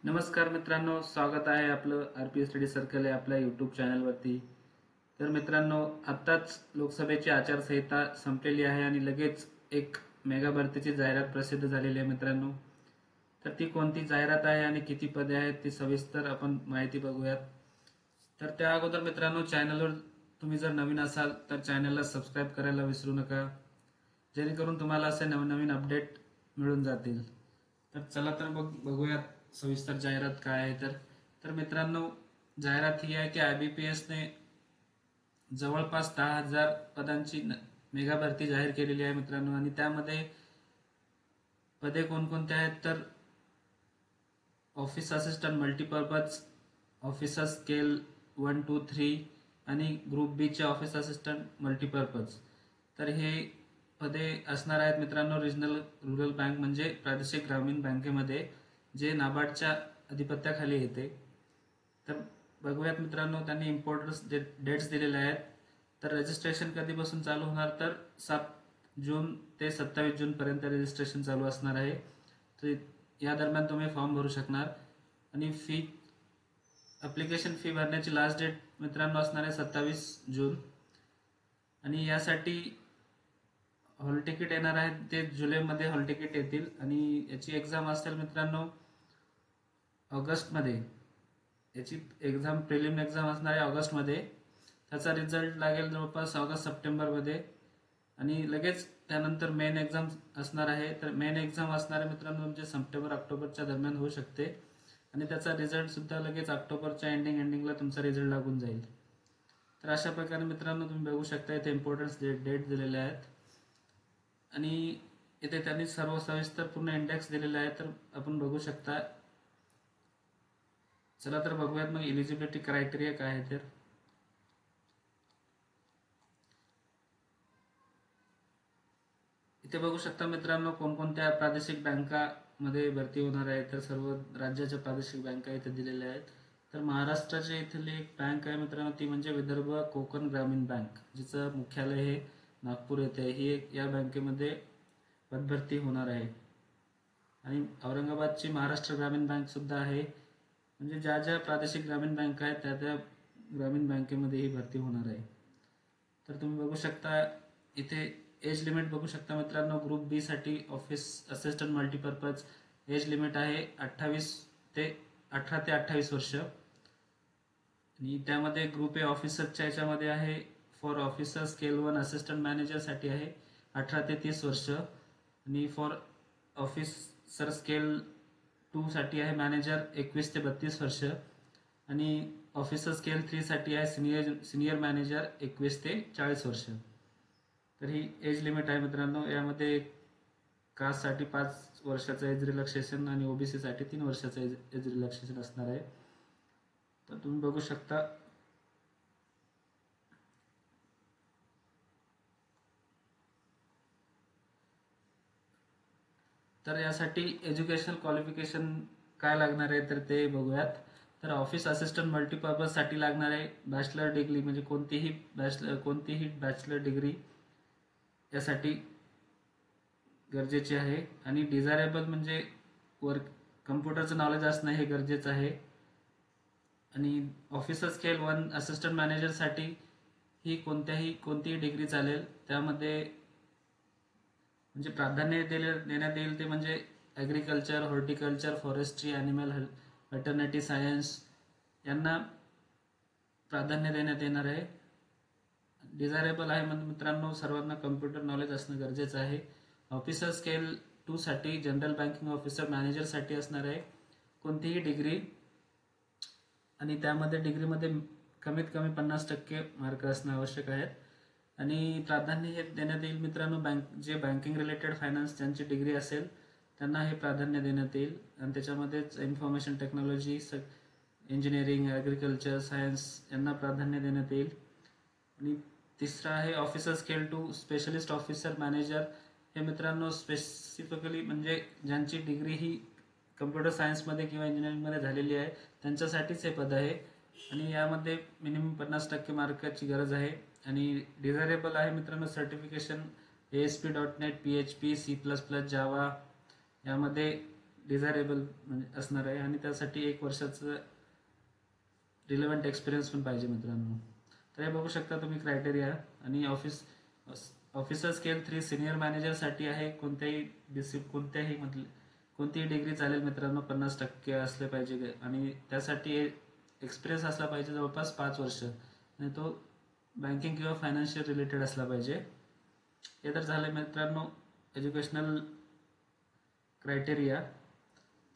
नमस्कार मित्रांनो, स्वागत आहे आपलं आरपी स्टडी सर्कल या आपल्या यूट्यूब चॅनलवरती. तर मित्रांनो, आत्ताच लोकसभेची आचारसंहिता संपलेली आहे आणि लगेच एक मेगा भरतीची जाहिरात प्रसिद्ध झालेली आहे मित्रांनो. तर ती कोणती जाहिरात आहे आणि किती पदे आहेत ती सविस्तर आपण माहिती बघूयात. तर त्या अगोदर मित्रांनो, चॅनलवर तुम्ही जर नवीन असाल तर चॅनलला सबस्क्राईब करायला विसरू नका, जेणेकरून तुम्हाला असे नवनवीन अपडेट मिळून जातील. तर चला तर बघूयात सविस्तर जाहिरात काय आहे. तर मित्रांनो, जाहिरात ही आहे की IBPSने जवळपास 10,000 पदांची मेगा भरती जाहीर केलेली आहे मित्रांनो. आणि त्यामध्ये पदे कोणकोणते आहेत तर office assistant multipurpose officer scale 1, 2, 3 आणि ग्रुप बी चे ऑफिस असिस्टंट मल्टीपर्पज. तर हे पदे असणार आहेत मित्रांनो रिजनल रुरल बँक म्हणजे प्रादेशिक ग्रामीण बँकेमध्ये, जे नाबार्डच्या अधिपत्याखाली येते. तर बघूयात मित्रांनो, त्यांनी इम्पॉर्टंट डेट्स दिलेले आहेत. तर रजिस्ट्रेशन कधीपासून चालू होणार तर 7 जून ते 27 जूनपर्यंत रजिस्ट्रेशन चालू असणार आहे. तर या दरम्यान तुम्ही फॉर्म भरू शकणार. आणि ॲप्लिकेशन फी भरण्याची लास्ट डेट मित्रांनो असणार आहे 27 जून. आणि यासाठी हॉल तिकीट येणार आहे ते जुलैमध्ये हॉल तिकीट येतील. आणि याची एक्झाम असेल मित्रांनो ऑगस्टमध्ये. याची एक्झाम प्रिलिम एक्झाम असणार आहे ऑगस्टमध्ये. त्याचा रिझल्ट लागेल जवळपास ऑगस्ट सप्टेंबरमध्ये. आणि लगेच त्यानंतर मेन एक्झाम असणार आहे. तर मेन एक्झाम असणार आहे मित्रांनो म्हणजे सप्टेंबर ऑक्टोबरच्या दरम्यान होऊ शकते. आणि त्याचा रिझल्ट सुद्धा लगेच ऑक्टोबरच्या एंडिंगला तुमचा रिझल्ट लागून जाईल. तर अशा प्रकारे मित्रांनो तुम्ही बघू शकता इथे इम्पॉर्टन्स डेट दिलेले आहेत. आणि इथे त्यांनी सर्व सविस्तर पूर्ण इंडेक्स दिलेले आहे, तर आपण बघू शकता. चला तर बघूयात मग एलिजिबिलिटी क्रायटेरिया काय आहे. तर इथे बघू शकता मित्रांनो कोणकोणत्या प्रादेशिक बँकामध्ये भरती होणार आहे. तर सर्व राज्याच्या प्रादेशिक बँका इथे दिलेल्या आहेत. तर महाराष्ट्राच्या इथली एक बँक आहे मित्रांनो, ती म्हणजे विदर्भ कोकण ग्रामीण बँक, जिचं मुख्यालय हे नागपूर येथे आहे. ही एक या बँकेमध्ये पदभरती होणार आहे. आणि औरंगाबादची महाराष्ट्र ग्रामीण बँक सुद्धा आहे. म्हणजे ज्या ज्या प्रादेशिक ग्रामीण बँका आहेत त्या त्या ग्रामीण बँकेमध्ये ही भरती होणार आहे. तर तुम्ही बघू शकता इथे एज लिमिट बघू शकता मित्रांनो. ग्रुप बी साठी office assistant multipurpose age limit आहे 18 ते 28 वर्ष. आणि त्यामध्ये ग्रुप ए ऑफिसरच्या याच्यामध्ये आहे फॉर ऑफिसर स्केल 1 असिस्टंट मॅनेजरसाठी आहे 18 ते 30 वर्ष. आणि फॉर ऑफिसर स्केल 2 साठी आहे मॅनेजर 21 ते 32 वर्ष. आणि ऑफिसर स्केल 3 साठी आहे सिनियर मॅनेजर 21 ते 40 वर्ष. तर ही एज लिमिट आहे मित्रांनो. यामध्ये कास्टसाठी 5 वर्षाचं एज रिलॅक्सेशन आणि ओबीसी साठी 3 वर्षाचं एज रिलॅक्सेशन असणार आहे. तर तुम्ही बघू शकता. तर यासाठी एज्युकेशनल क्वालिफिकेशन काय लागणार आहे तर ते बघूयात. तर ऑफिस असिस्टंट मल्टीपर्पज साठी लागणार आहे बॅचलर डिग्री, म्हणजे कोणतीही बॅचलर डिग्री यासाठी गरजेचे आहे. आणि डिझायरेबल म्हणजे कम्प्युटरचं नॉलेज असणं हे गरजेचं आहे. आणि ऑफिसर स्केल 1 असिस्टंट मॅनेजरसाठी ही कोणतीही डिग्री चालेल. त्यामध्ये म्हणजे प्राधान्य देण्यात येईल ते म्हणजे agriculture, horticulture, forestry, animal veterinary science यांना प्राधान्य देण्यात येणार आहे. डिझायरेबल आहे म्हणजे मित्रांनो सर्वांना कम्प्युटर नॉलेज असणं गरजेचं आहे. ऑफिसर स्केल 2 साठी जनरल बँकिंग ऑफिसर मॅनेजरसाठी असणार आहे कोणतीही डिग्री. आणि त्यामध्ये डिग्रीमध्ये कमीत कमी 50% मार्क असणं आवश्यक आहेत. आणि प्राधान्य हे देण्यात येईल मित्रांनो जे बँकिंग रिलेटेड फायनान्स ज्यांची डिग्री असेल त्यांना हे प्राधान्य देण्यात येईल. आणि त्याच्यामध्येच information technology, engineering, agriculture, science यांना प्राधान्य देण्यात येईल. आणि तिसरा आहे officer scale 2 specialist officer manager. हे मित्रांनो स्पेसिफिकली म्हणजे ज्यांची डिग्री ही कम्प्युटर सायन्समध्ये किंवा इंजिनिअरिंगमध्ये झालेली आहे त्यांच्यासाठीच हे पद आहे. आणि यामध्ये मिनिमम 50% मार्काची गरज आहे. आणि डिझायरेबल आहे मित्रांनो सर्टिफिकेशन ASP.NET, PHP, C++, जावा यामध्ये डिझायरेबल म्हणजे असणार आहे आणि त्यासाठी 1 वर्षाचं रिलेव्हंट एक्सपिरियन्स पण पाहिजे मित्रांनो. तर हे बघू शकता तुम्ही क्रायटेरिया. आणि ऑफिसर स्केल 3 सिनियर मॅनेजरसाठी आहे. कोणतीही डिग्री चालेल मित्रांनो, 50% असले पाहिजे आणि त्यासाठी एक्सपिरियन्स असला पाहिजे जवळपास 5 वर्ष आणि तो बँकिंग किंवा फायनान्शियल रिलेटेड असला पाहिजे. हे तर झाले मित्रांनो एज्युकेशनल क्रायटेरिया.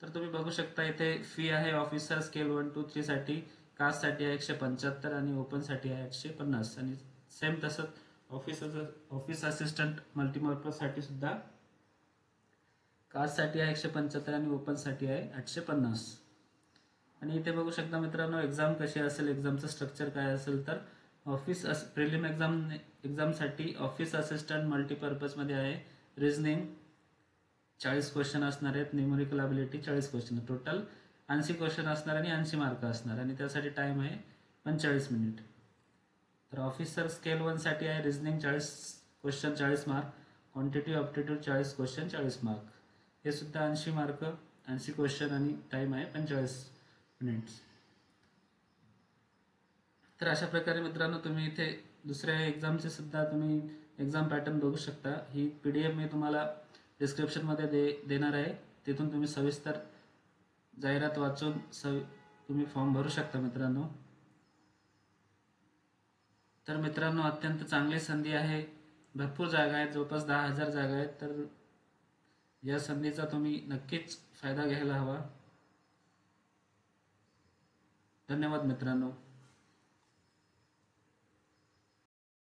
तर तुम्ही बघू शकता इथे फी आहे ऑफिसर स्केल 1 to 3 साठी. कास्टसाठी आहे 175 आणि ओपनसाठी आहे 850. आणि सेम तसंच ऑफिस असिस्टंट मल्टीपर्पजसाठी सुद्धा कास्टसाठी आहे 175 आणि ओपनसाठी आहे 850. आणि इथे बघू शकता मित्रांनो एक्झाम कशी असेल, एक्झामचं स्ट्रक्चर काय असेल. तर प्रिलिम एक्झामसाठी ऑफिस असिस्टंट मल्टीपर्पजमध्ये आहे रिझनिंग 40 क्वेश्चन असणार आहेत, numerical ability 40 question, total 80 question असणार आणि 80 मार्क असणार आणि त्यासाठी टाईम आहे 45 मिनिट. तर ऑफिसर स्केल 1 साठी आहे reasoning 40 question 40 mark, quantity aptitude 40 question 40 mark, हे सुद्धा 80 मार्क 80 क्वेश्चन आणि टाईम आहे 45 मिनिट्स. तर अशा प्रकारे मित्रांनो तुम्ही इथे दुसऱ्या एक्झामचे सुद्धा तुम्ही एक्झाम पॅटर्न बघू शकता. ही PDF मी तुम्हाला डिस्क्रिप्शनमध्ये देणार आहे. तिथून तुम्ही सविस्तर जाहिरात वाचून तुम्ही फॉर्म भरू शकता मित्रांनो. तर मित्रांनो अत्यंत चांगली संधी आहे. भरपूर जागा आहेत, जवळपास 10,000 जागा आहेत. तर या संधीचा तुम्ही नक्कीच फायदा घ्यायला हवा. धन्यवाद मित्रांनो.